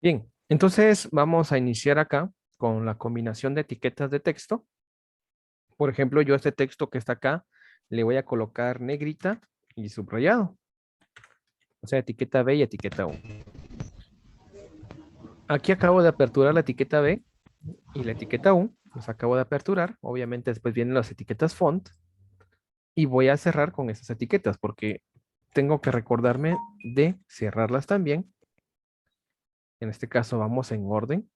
Bien, entonces vamos a iniciar acá con la combinación de etiquetas de texto. Por ejemplo, yo a este texto que está acá le voy a colocar negrita y subrayado, o sea, etiqueta B y etiqueta U. Aquí acabo de aperturar la etiqueta B y la etiqueta U, los acabo de aperturar. Obviamente después vienen las etiquetas font y voy a cerrar con esas etiquetas porque tengo que recordarme de cerrarlas también. En este caso vamos en orden.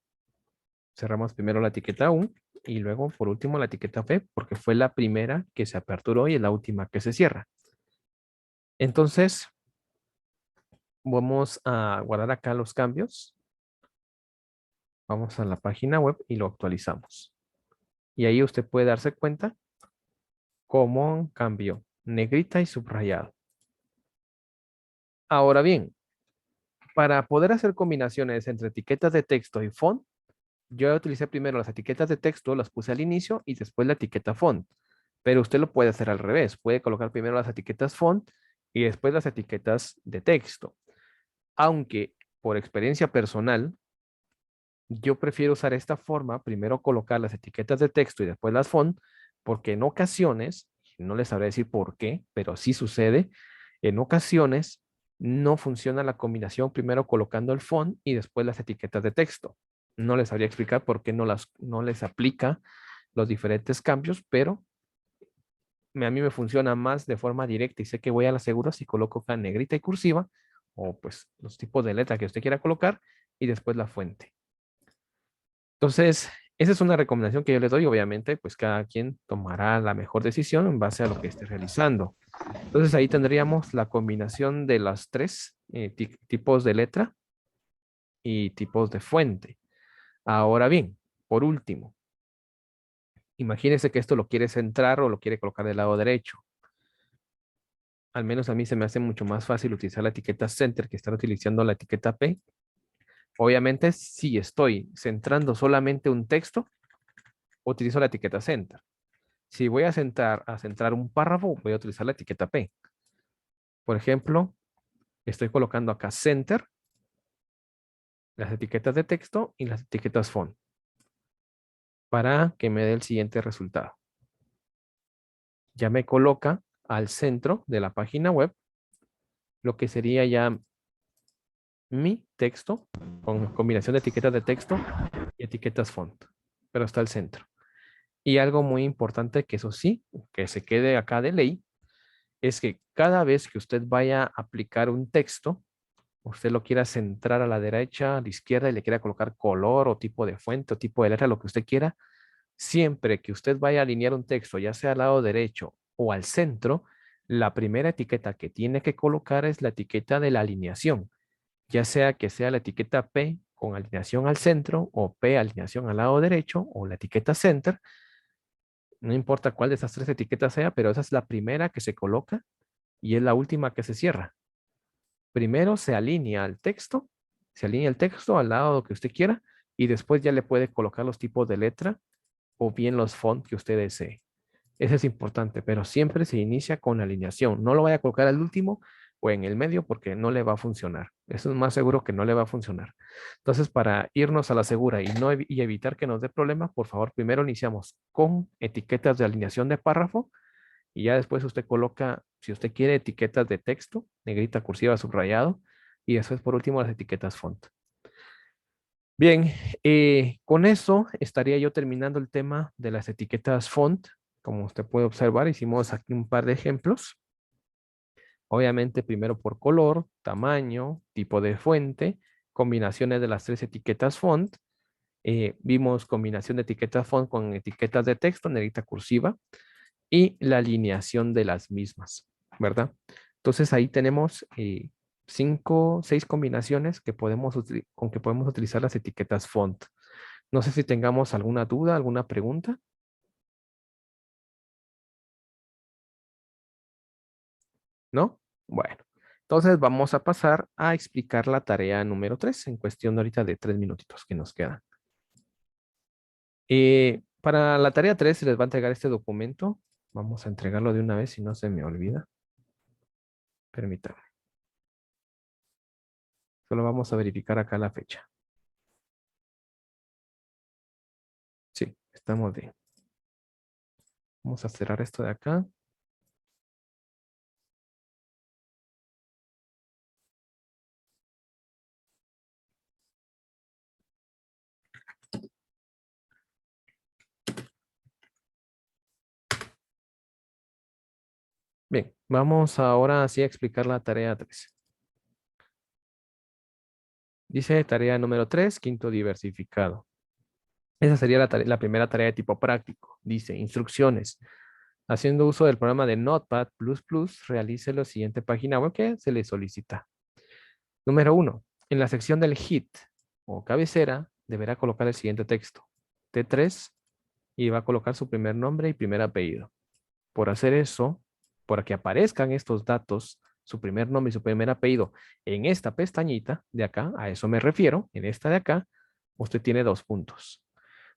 Cerramos primero la etiqueta U y luego por último la etiqueta F porque fue la primera que se aperturó y es la última que se cierra. Entonces vamos a guardar acá los cambios. Vamos a la página web y lo actualizamos. Y ahí usted puede darse cuenta cómo cambió negrita y subrayado. Ahora bien, para poder hacer combinaciones entre etiquetas de texto y font, yo utilicé primero las etiquetas de texto, las puse al inicio y después la etiqueta font. Pero usted lo puede hacer al revés. Puede colocar primero las etiquetas font y después las etiquetas de texto. Aunque por experiencia personal, yo prefiero usar esta forma, primero colocar las etiquetas de texto y después las font, porque en ocasiones, no les sabré decir por qué, pero sí sucede, en ocasiones no funciona la combinación primero colocando el font y después las etiquetas de texto. No les sabría explicar por qué no les aplica los diferentes cambios, pero a mí me funciona más de forma directa y sé que voy a la segura si coloco acá negrita y cursiva o pues los tipos de letra que usted quiera colocar y después la fuente. Entonces, esa es una recomendación que yo les doy. Obviamente, pues cada quien tomará la mejor decisión en base a lo que esté realizando. Entonces, ahí tendríamos la combinación de las tres tipos de letra y tipos de fuente. Ahora bien, por último, imagínese que esto lo quiere centrar o lo quiere colocar del lado derecho. Al menos a mí se me hace mucho más fácil utilizar la etiqueta center que estar utilizando la etiqueta P. Obviamente, si estoy centrando solamente un texto, utilizo la etiqueta center. Si voy a centrar un párrafo, voy a utilizar la etiqueta P. Por ejemplo, estoy colocando acá center, las etiquetas de texto y las etiquetas font para que me dé el siguiente resultado. Ya me coloca al centro de la página web lo que sería ya mi texto con combinación de etiquetas de texto y etiquetas font, pero está al centro. Y algo muy importante que eso sí, que se quede acá de ley, es que cada vez que usted vaya a aplicar un texto, usted lo quiera centrar a la derecha, a la izquierda y le quiera colocar color o tipo de fuente o tipo de letra, lo que usted quiera, siempre que usted vaya a alinear un texto, ya sea al lado derecho o al centro, la primera etiqueta que tiene que colocar es la etiqueta de la alineación, ya sea que sea la etiqueta P con alineación al centro o P alineación al lado derecho o la etiqueta center. No importa cuál de esas tres etiquetas sea, pero esa es la primera que se coloca y es la última que se cierra. Primero se alinea el texto al lado que usted quiera y después ya le puede colocar los tipos de letra o bien los fonts que usted desee. Eso es importante, pero siempre se inicia con alineación. No lo vaya a colocar al último o en el medio porque no le va a funcionar. Eso es más seguro que no le va a funcionar. Entonces, para irnos a la segura y, no, y evitar que nos dé problemas, por favor, primero iniciamos con etiquetas de alineación de párrafo y ya después usted coloca, si usted quiere, etiquetas de texto, negrita, cursiva, subrayado, y después por último las etiquetas font. Bien, con eso estaría yo terminando el tema de las etiquetas font. Como usted puede observar, hicimos aquí un par de ejemplos. Obviamente primero por color, tamaño, tipo de fuente, combinaciones de las tres etiquetas font. Vimos combinación de etiquetas font con etiquetas de texto, negrita cursiva, y la alineación de las mismas, ¿verdad? Entonces ahí tenemos seis combinaciones que con que podemos utilizar las etiquetas font. No sé si tengamos alguna duda, alguna pregunta, ¿no? Bueno, entonces vamos a pasar a explicar la tarea número 3 en cuestión de ahorita de 3 minutitos que nos quedan. Para la tarea 3 se les va a entregar este documento. Vamos a entregarlo de una vez si no se me olvida. Permítanme. Solo vamos a verificar acá la fecha. Estamos bien. Vamos a cerrar esto de acá. Bien, vamos ahora sí a explicar la tarea 3. Dice tarea número 3, quinto diversificado. Esa sería la primera tarea de tipo práctico. Dice instrucciones. Haciendo uso del programa de Notepad++, realice la siguiente página web que se le solicita. Número 1. En la sección del hit o cabecera, deberá colocar el siguiente texto. T3 y va a colocar su primer nombre y primer apellido. Por hacer eso, para que aparezcan estos datos, su primer nombre y su primer apellido, en esta pestañita de acá, a eso me refiero, en esta de acá, usted tiene 2 puntos.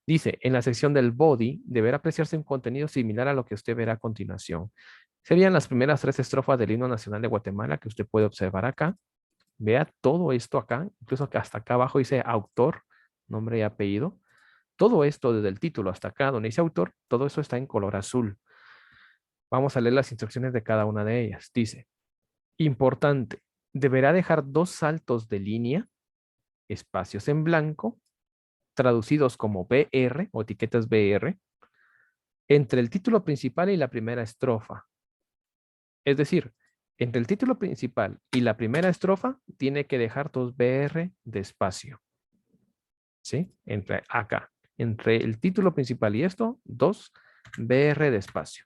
Dice, en la sección del body, deberá apreciarse un contenido similar a lo que usted verá a continuación. Serían las primeras 3 estrofas del himno nacional de Guatemala que usted puede observar acá. Vea todo esto acá, incluso que hasta acá abajo dice autor, nombre y apellido. Todo esto desde el título hasta acá donde dice autor, todo eso está en color azul. Vamos a leer las instrucciones de cada una de ellas. Dice, importante, deberá dejar 2 saltos de línea, espacios en blanco, traducidos como BR o etiquetas BR, entre el título principal y la primera estrofa. Es decir, entre el título principal y la primera estrofa tiene que dejar 2 BR de espacio. ¿Sí? Entre acá. Entre el título principal y esto, 2 BR de espacio.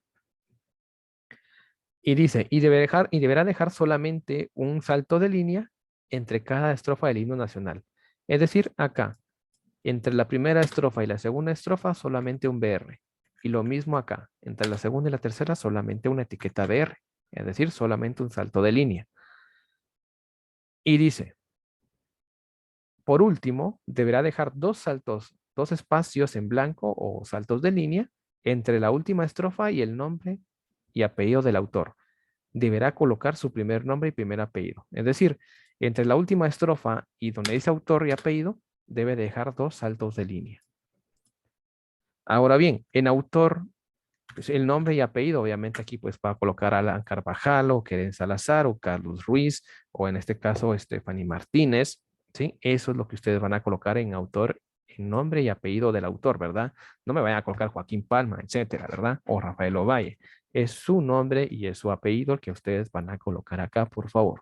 Y dice, y deberá dejar solamente un salto de línea entre cada estrofa del himno nacional. Es decir, acá, entre la primera estrofa y la segunda estrofa, solamente un BR. Y lo mismo acá, entre la segunda y la tercera, solamente una etiqueta BR. Es decir, solamente un salto de línea. Y dice, por último, deberá dejar 2 saltos, 2 espacios en blanco o saltos de línea entre la última estrofa y el nombre y apellido del autor. Deberá colocar su primer nombre y primer apellido. Es decir, entre la última estrofa y donde dice autor y apellido, debe dejar 2 saltos de línea. Ahora bien, en autor, pues el nombre y apellido, obviamente aquí pues va a colocar Alan Carvajal o Keren Salazar o Carlos Ruiz o en este caso Stephanie Martínez, ¿sí? Eso es lo que ustedes van a colocar en autor, en nombre y apellido del autor, ¿verdad? No me vayan a colocar Joaquín Palma, etcétera, ¿verdad? O Rafael Ovalle. Es su nombre y es su apellido el que ustedes van a colocar acá, por favor.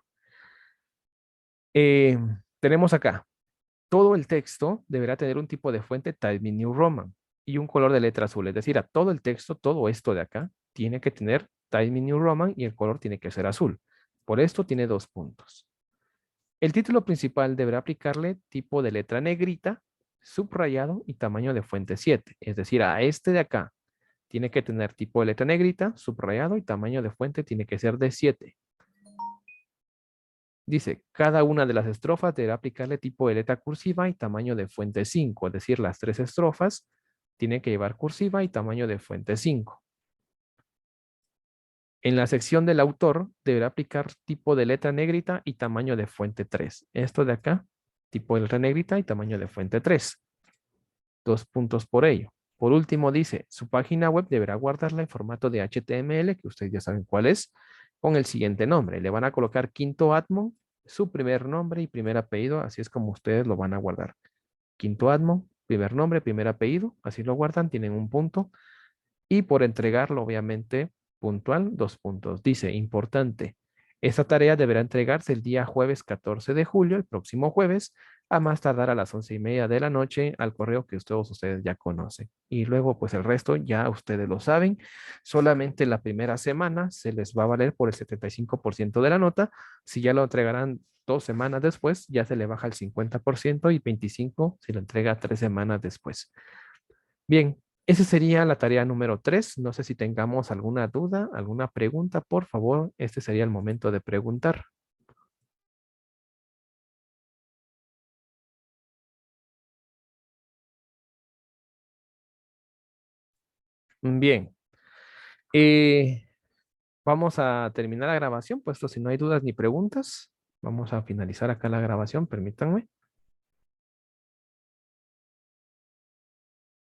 Eh, Tenemos acá, todo el texto deberá tener un tipo de fuente Times New Roman y un color de letra azul. Es decir, a todo el texto, todo esto de acá, tiene que tener Times New Roman y el color tiene que ser azul. Por esto tiene 2 puntos. El título principal deberá aplicarle tipo de letra negrita, subrayado y tamaño de fuente 7. Es decir, a este de acá tiene que tener tipo de letra negrita, subrayado y tamaño de fuente tiene que ser de 7. Dice, cada una de las estrofas deberá aplicarle tipo de letra cursiva y tamaño de fuente 5, es decir, las 3 estrofas tienen que llevar cursiva y tamaño de fuente 5. En la sección del autor deberá aplicar tipo de letra negrita y tamaño de fuente 3. Esto de acá, tipo de letra negrita y tamaño de fuente 3. 2 puntos por ello. Por último dice, su página web deberá guardarla en formato de HTML, que ustedes ya saben cuál es, con el siguiente nombre. Le van a colocar Quinto Admon, su primer nombre y primer apellido, así es como ustedes lo van a guardar. Quinto Admon, primer nombre, primer apellido, así lo guardan, tienen un punto. Y por entregarlo, obviamente, puntual, 2 puntos. Dice, importante, esta tarea deberá entregarse el día jueves 14 de julio, el próximo jueves, a más tardar a las 11:30 de la noche, al correo que todos ustedes ya conocen. Y luego, pues el resto ya ustedes lo saben. Solamente la primera semana se les va a valer por el 75% de la nota. Si ya lo entregarán 2 semanas después, ya se le baja el 50% y 25 si lo entrega 3 semanas después. Bien, esa sería la tarea número 3. No sé si tengamos alguna duda, alguna pregunta. Por favor, este sería el momento de preguntar. Bien, eh, vamos a terminar la grabación, puesto si no hay dudas ni preguntas. Vamos a finalizar acá la grabación, permítanme.